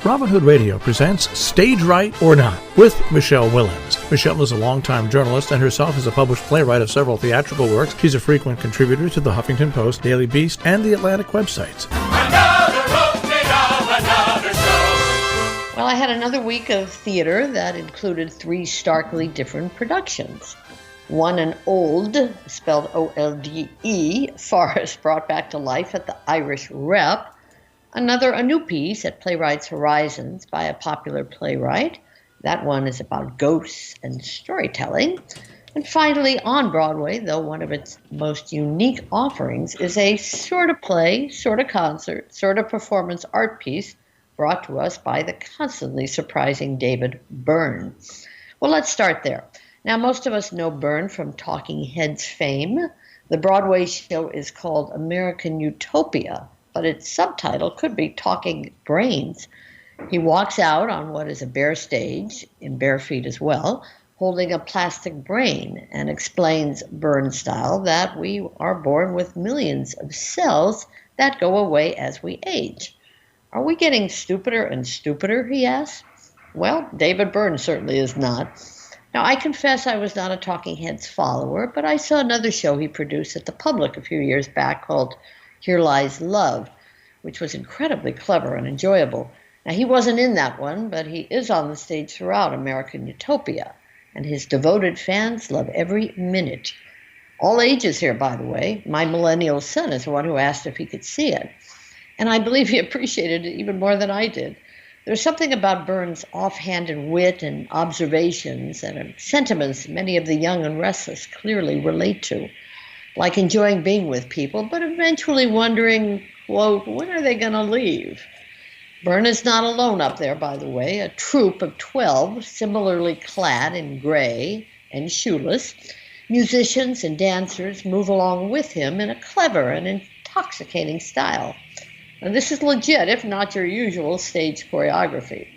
Robin Hood Radio presents Stage Right or Not with Michele Willens. Michele is a longtime journalist and herself is a published playwright of several theatrical works. She's a frequent contributor to the Huffington Post, Daily Beast, and the Atlantic websites. Well, I had another week of theater that included 3 starkly different productions. One, an old, spelled O-L-D-E, farce brought back to life at the Irish Rep. Another, a new piece at Playwrights Horizons by a popular playwright. That one is about ghosts and storytelling. And finally, on Broadway, though one of its most unique offerings, is a sort of play, sort of concert, sort of performance art piece brought to us by the constantly surprising David Byrne. Well, let's start there. Now, most of us know Byrne from Talking Heads fame. The Broadway show is called American Utopia, but its subtitle could be Talking Brains. He walks out on what is a bare stage, in bare feet as well, holding a plastic brain, and explains, Byrne style, that we are born with millions of cells that go away as we age. Are we getting stupider and stupider, he asks? Well, David Byrne certainly is not. Now, I confess I was not a Talking Heads follower, but I saw another show he produced at the Public a few years back called Here Lies Love, which was incredibly clever and enjoyable. Now, he wasn't in that one, but he is on the stage throughout American Utopia, and his devoted fans love every minute. All ages here, by the way. My millennial son is the one who asked if he could see it, and I believe he appreciated it even more than I did. There's something about Byrne's offhanded wit and observations and sentiments many of the young and restless clearly relate to, like enjoying being with people, but eventually wondering, quote, when are they going to leave? Byrne is not alone up there, by the way. A troupe of 12, similarly clad in gray and shoeless, musicians and dancers move along with him in a clever and intoxicating style. And this is legit, if not your usual stage choreography.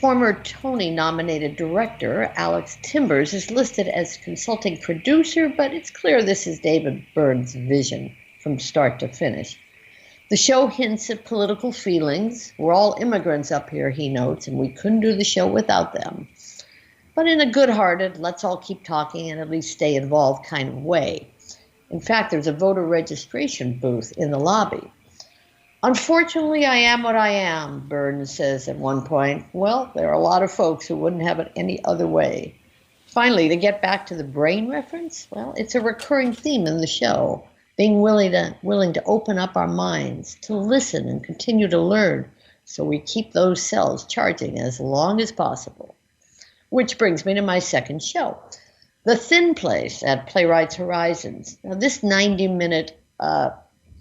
Former Tony-nominated director Alex Timbers is listed as consulting producer, but it's clear this is David Byrne's vision from start to finish. The show hints at political feelings. We're all immigrants up here, he notes, and we couldn't do the show without them. But in a good-hearted, let's all keep talking and at least stay involved kind of way. In fact, there's a voter registration booth in the lobby. Unfortunately, I am what I am, Byrne says at one point. Well, there are a lot of folks who wouldn't have it any other way. Finally, to get back to the brain reference, well, it's a recurring theme in the show, being willing to open up our minds, to listen and continue to learn, so we keep those cells charging as long as possible. Which brings me to my second show, The Thin Place at Playwrights Horizons. Now, this 90-minute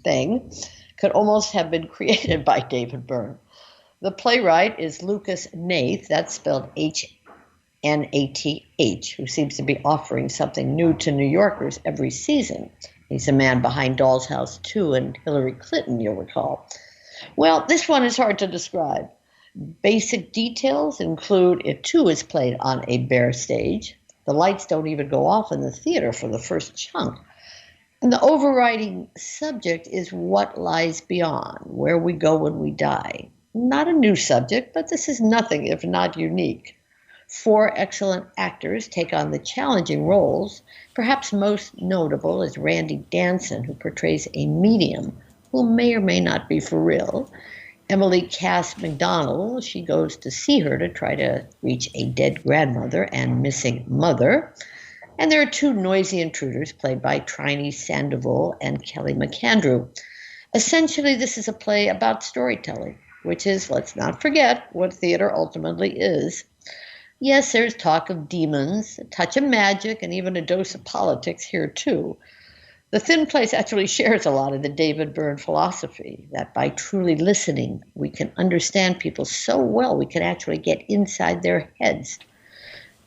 thing could almost have been created by David Byrne. The playwright is Lucas Hnath, that's spelled H-N-A-T-H, who seems to be offering something new to New Yorkers every season. He's the man behind Doll's House 2 and Hillary Clinton, you'll recall. Well, this one is hard to describe. Basic details include it too is played on a bare stage. The lights don't even go off in the theater for the first chunk. And the overriding subject is what lies beyond, where we go when we die. Not a new subject, but this is nothing if not unique. 4 excellent actors take on the challenging roles. Perhaps most notable is Randy Danson, who portrays a medium who may or may not be for real. Emily Cass McDonald, she goes to see her to try to reach a dead grandmother and missing mother. And there are 2 noisy intruders played by Trini Sandoval and Kelly McAndrew. Essentially, this is a play about storytelling, which is, let's not forget, what theater ultimately is. Yes, there's talk of demons, a touch of magic, and even a dose of politics here too. The Thin Place actually shares a lot of the David Byrne philosophy, that by truly listening, we can understand people so well we can actually get inside their heads.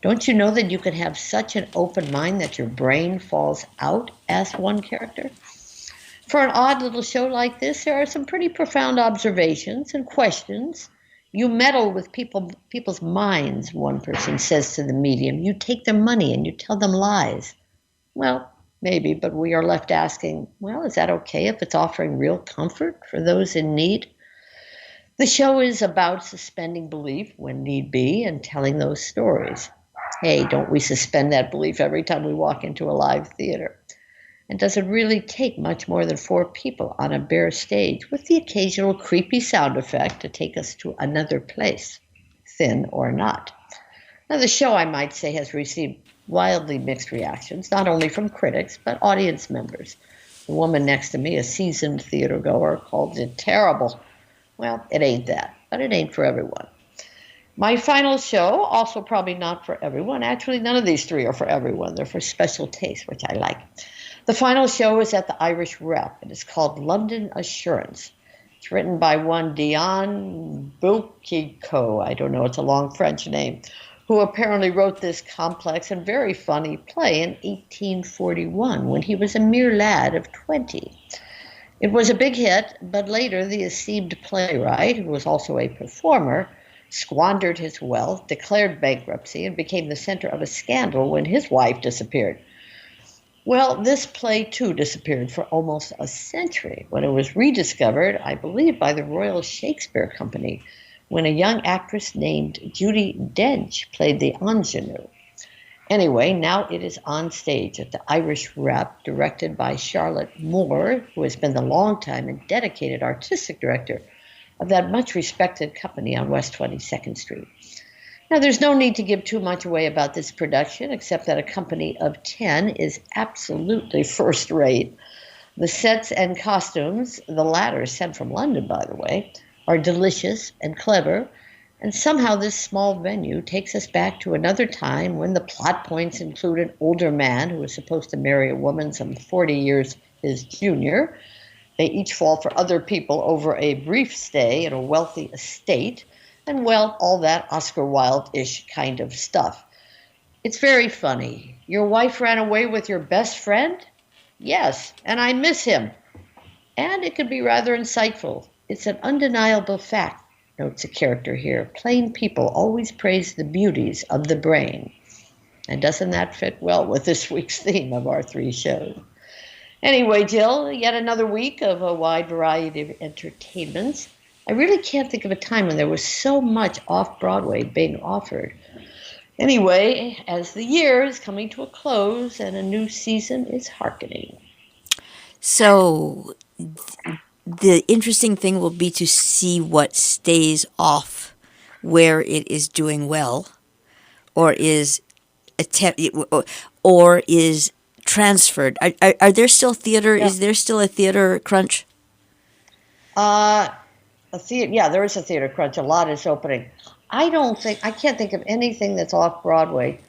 Don't you know that you can have such an open mind that your brain falls out, asks one character? For an odd little show like this, there are some pretty profound observations and questions. You meddle with people's minds, one person says to the medium. You take their money and you tell them lies. Well, maybe, but we are left asking, well, is that okay if it's offering real comfort for those in need? The show is about suspending belief when need be and telling those stories. Hey, don't we suspend that belief every time we walk into a live theater? And does it really take much more than four people on a bare stage with the occasional creepy sound effect to take us to another place, thin or not? Now, the show, I might say, has received wildly mixed reactions, not only from critics, but audience members. The woman next to me, a seasoned theater goer, called it terrible. Well, it ain't that, but it ain't for everyone. My final show, also probably not for everyone. Actually, none of these three are for everyone. They're for special taste, which I like. The final show is at the Irish Rep. It is called London Assurance. It's written by one Dion Bulkico. I don't know, it's a long French name, who apparently wrote this complex and very funny play in 1841 when he was a mere lad of 20. It was a big hit, but later the esteemed playwright, who was also a performer, squandered his wealth, declared bankruptcy, and became the center of a scandal when his wife disappeared. Well, this play too disappeared for almost a century when it was rediscovered, I believe, by the Royal Shakespeare Company, when a young actress named Judi Dench played the ingenue. Anyway, now it is on stage at the Irish Rep, directed by Charlotte Moore, who has been the longtime and dedicated artistic director of that much-respected company on West 22nd Street. Now, there's no need to give too much away about this production, except that a company of 10 is absolutely first-rate. The sets and costumes, the latter sent from London, by the way, are delicious and clever, and somehow this small venue takes us back to another time when the plot points include an older man who is supposed to marry a woman some 40 years his junior. They each fall for other people over a brief stay in a wealthy estate, and well, all that Oscar Wilde-ish kind of stuff. It's very funny. Your wife ran away with your best friend? Yes, and I miss him. And it could be rather insightful. It's an undeniable fact, notes a character here. Plain people always praise the beauties of the brain. And doesn't that fit well with this week's theme of our three shows? Anyway, Jill, yet another week of a wide variety of entertainments. I really can't think of a time when there was so much off-Broadway being offered. Anyway, as the year is coming to a close and a new season is hearkening. So the interesting thing will be to see what stays off, where it is doing well, or is transferred. Are there still theater? Yeah. Is there still a theater crunch? There is a theater crunch. A lot is opening. I can't think of anything that's off Broadway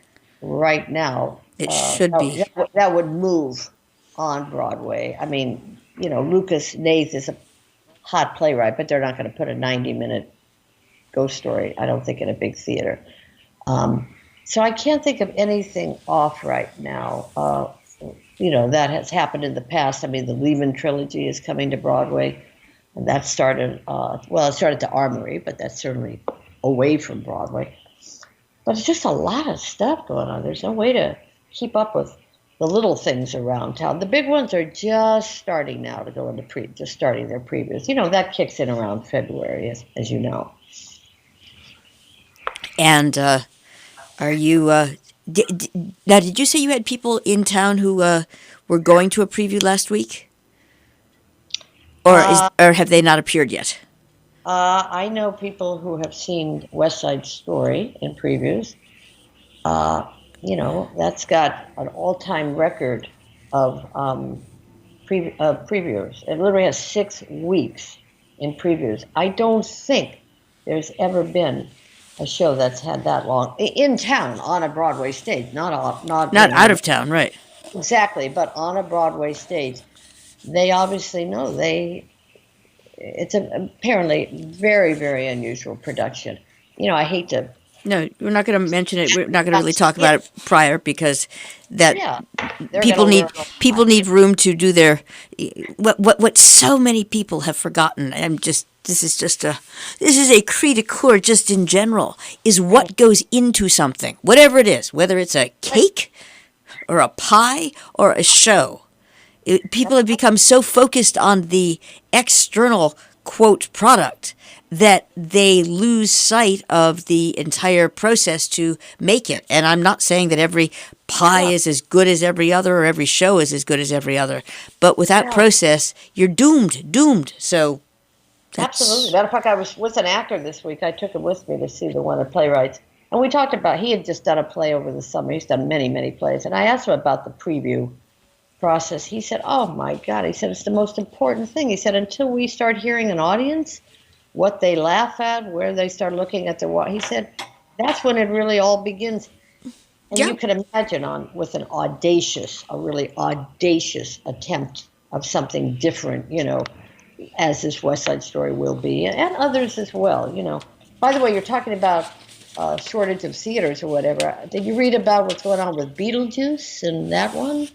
right now. It should be. That would move on Broadway. I mean, Lucas Nath is a hot playwright, but they're not going to put a 90-minute ghost story, I don't think, in a big theater. So I can't think of anything off right now. That has happened in the past. I mean, the Lehman trilogy is coming to Broadway, and that started, it started to Armory, but that's certainly away from Broadway. But it's just a lot of stuff going on. There's no way to keep up with the little things around town. The big ones are just starting now to go into just starting their previews. That kicks in around February, as you know. And are you... now, did you say you had people in town who were going to a preview last week? Or have they not appeared yet? I know people who have seen West Side Story in previews. That's got an all-time record of previews. It literally has 6 weeks in previews. I don't think there's ever been a show that's had that long in town on a Broadway stage, not out of town, right? Exactly, but on a Broadway stage. They obviously know it's apparently very, very unusual production. I hate to. No, we're not going to mention it. We're not going to really talk about it prior because people need room to do their what so many people have forgotten. This is a cri de coeur just in general is what goes into something, whatever it is, whether it's a cake or a pie or a show. People have become so focused on the external quote product that they lose sight of the entire process to make it. And I'm not saying that every pie is as good as every other or every show is as good as every other, but without process, you're doomed. So absolutely. Matter of fact, I was with an actor this week. I took him with me to see the one at Playwrights. And we talked about, he had just done a play over the summer. He's done many, many plays. And I asked him about the preview process. He said, oh my God, he said, it's the most important thing. He said, until we start hearing an audience, what they laugh at, where they start looking at their, he said, that's when it really all begins. And you can imagine with an a really audacious attempt of something different, as this West Side Story will be, and others as well, By the way, you're talking about shortage of theaters or whatever. Did you read about what's going on with Beetlejuice and that one?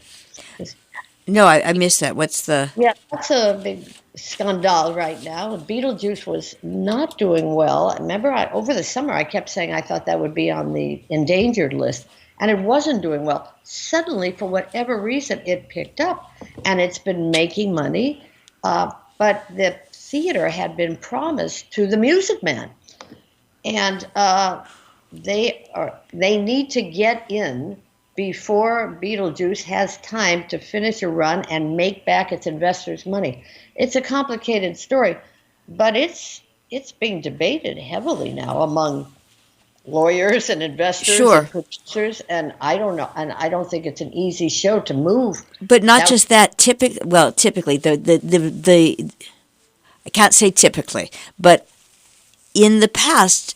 No, I missed that. What's the... Yeah, that's a big scandal right now. Beetlejuice was not doing well. Remember, over the summer, I kept saying I thought that would be on the endangered list, and it wasn't doing well. Suddenly, for whatever reason, it picked up, and it's been making money, but the theater had been promised to the Music Man, and they need to get in before Beetlejuice has time to finish a run and make back its investors' money. It's a complicated story, but it's being debated heavily now among lawyers and investors and producers, and I don't know, and I don't think it's an easy show to move. But not just that. Typically, the I can't say typically, but in the past,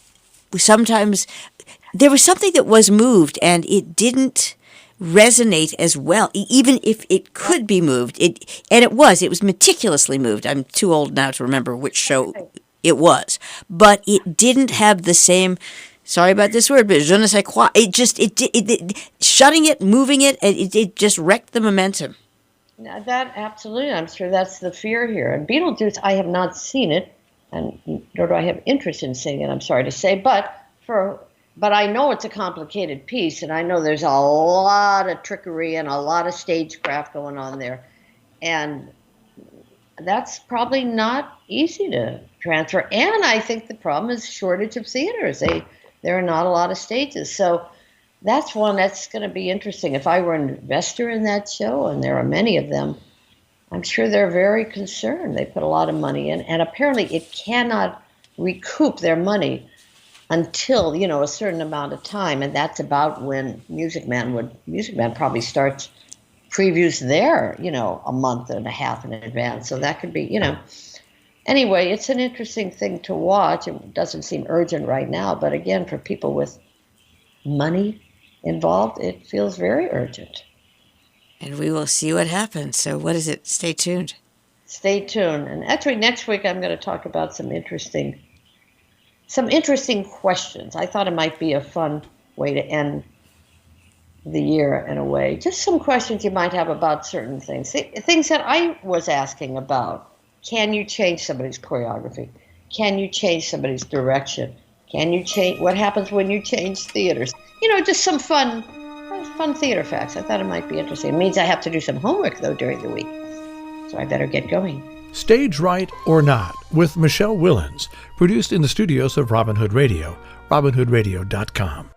sometimes there was something that was moved and it didn't resonate as well, even if it could be moved. It was meticulously moved. I'm too old now to remember which show it was, but it didn't have the same. Sorry about this word, but je ne sais quoi. Shutting it, moving it, it just wrecked the momentum. Now that absolutely, I'm sure that's the fear here. And Beetlejuice, I have not seen it, and nor do I have interest in seeing it. I'm sorry to say, but I know it's a complicated piece, and I know there's a lot of trickery and a lot of stagecraft going on there, and that's probably not easy to transfer. And I think the problem is shortage of theaters. There are not a lot of stages, so that's one that's going to be interesting. If I were an investor in that show, and there are many of them, I'm sure they're very concerned. They put a lot of money in, and apparently it cannot recoup their money until, a certain amount of time, and that's about when Music Man probably starts previews there, a month and a half in advance. So that could be, Anyway, it's an interesting thing to watch. It doesn't seem urgent right now, but again, for people with money involved, it feels very urgent. And we will see what happens. So what is it? Stay tuned. Stay tuned. And actually, next week I'm going to talk about some interesting questions. I thought it might be a fun way to end the year in a way. Just some questions you might have about certain things. Things that I was asking about. Can you change somebody's choreography? Can you change somebody's direction? Can you change what happens when you change theaters? Just some fun theater facts. I thought it might be interesting. It means I have to do some homework, though, during the week. So I better get going. Stage Right or Not with Michele Willens, produced in the studios of Robin Hood Radio, robinhoodradio.com.